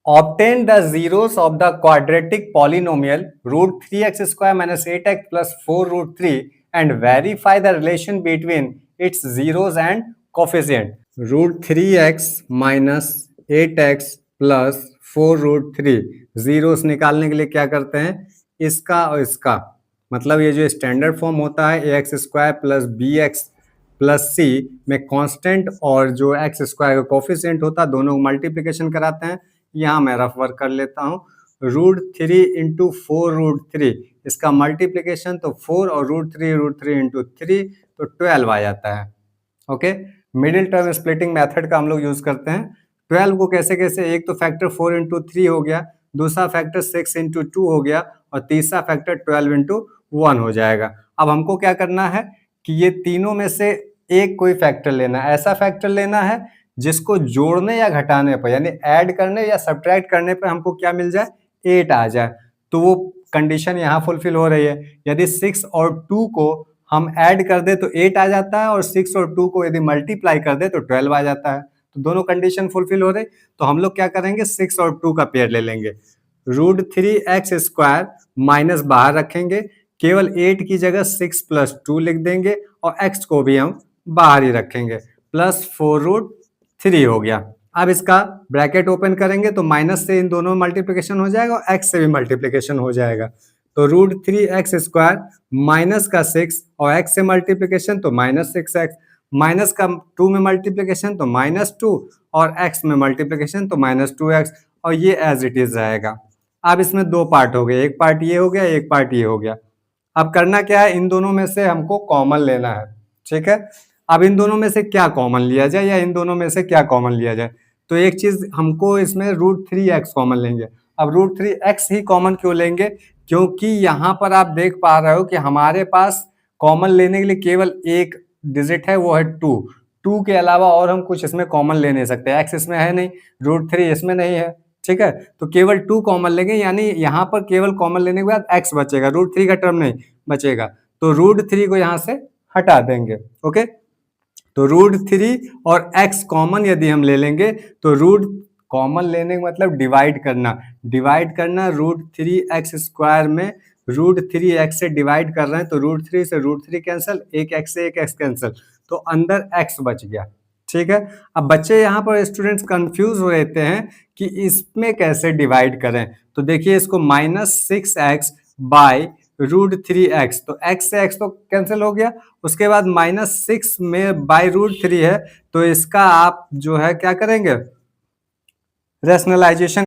Obtain the zeros of the quadratic polynomial root 3x square minus 8x plus 4 root 3 and verify the relation between its zeros and coefficient. Root 3x minus 8x plus 4 root 3 zeros निकालने के लिए क्या करते हैं, इसका और इसका मतलब ये जो स्टैंडर्ड फॉर्म होता है A X square plus B X plus C में कांस्टेंट और जो एक्स स्क्वायर का कोफिशिएंट होता है दोनों को मल्टीप्लिकेशन कराते हैं। यहाँ मैं रफ वर्क कर लेता हूँ। रूट 3 इंटू 4 रूट 3 इसका मल्टीप्लिकेशन तो 4 और रूट 3 इंटू 3 तो 12 आ जाता है। Okay, middle term splitting method का हम लोग यूज करते हैं। 12 को कैसे कैसे, एक तो फैक्टर 4 इंटू 3 हो गया, दूसरा फैक्टर 6 इंटू 2 हो गया और तीसरा फैक्टर 12 इंटू 1 हो जाएगा। अब हमको क्या करना है कि ये तीनों में से एक कोई फैक्टर लेना है, ऐसा फैक्टर लेना है जिसको जोड़ने या घटाने पर यानी ऐड करने या सब्ट्रैक्ट करने पर हमको क्या मिल जाए, 8 आ जाए। तो वो कंडीशन यहाँ फुलफिल हो रही है। यदि 6 और 2 को हम ऐड कर दे तो 8 आ जाता है और 6 और 2 को यदि मल्टीप्लाई कर दे तो 12 आ जाता है। तो दोनों कंडीशन फुलफिल हो रही, तो हम लोग क्या करेंगे, 6 और 2 का पेयर ले लेंगे। रूट 3x स्क्वायर माइनस बाहर रखेंगे, केवल 8 की जगह 6 प्लस 2 लिख देंगे और x को भी हम बाहर ही रखेंगे, प्लस 4 रूट 3 हो गया। अब इसका ब्रैकेट ओपन करेंगे तो माइनस से इन दोनों में मल्टीप्लिकेशन हो जाएगा और x से भी मल्टीप्लिकेशन हो जाएगा। तो रूट 3x स्क्वायर माइनस का 6 और x से मल्टीप्लिकेशन तो माइनस 6x, माइनस का 2 में मल्टीप्लिकेशन तो माइनस 2 और x में मल्टीप्लिकेशन तो माइनस 2x और ये एज इट इज रहेगा। अब इसमें दो पार्ट हो गए, एक पार्ट ये हो गया, एक पार्ट ये हो गया। अब करना क्या है, इन दोनों में से हमको कॉमन लेना है, ठीक है। अब इन दोनों में से क्या कॉमन लिया जाए या इन दोनों में से क्या कॉमन लिया जाए, तो एक चीज हमको इसमें रूट 3x कॉमन लेंगे। अब रूट 3x ही कॉमन क्यों लेंगे, क्योंकि यहाँ पर आप देख पा रहे हो कि हमारे पास कॉमन लेने के लिए केवल एक डिजिट है, वो है 2 के अलावा और हम कुछ इसमें कॉमन ले नहीं सकते। x इसमें है नहीं, रूट 3 इसमें नहीं है, ठीक है। तो केवल 2 कॉमन लेंगे, यानी यहाँ पर केवल कॉमन लेने के बाद x बचेगा, रूट 3 का टर्म नहीं बचेगा। तो रूट 3 को यहाँ से हटा देंगे। ओके, तो रूट 3 और x कॉमन यदि हम ले लेंगे तो रूट कॉमन लेने का मतलब डिवाइड करना रूट 3x स्क्वायर में रूट 3x से डिवाइड कर रहे हैं तो रूट 3 से रूट 3 कैंसिल, एक x से एक x कैंसिल, तो अंदर x बच गया, ठीक है। अब बच्चे यहाँ पर स्टूडेंट्स कंफ्यूज हो रहते हैं कि इसमें कैसे डिवाइड करें, तो देखिए इसको -6x बाई रूट 3x, तो x से x तो कैंसिल हो गया, उसके बाद -6 में बाई रूट 3 है तो इसका आप जो है क्या करेंगे, रैशनलाइजेशन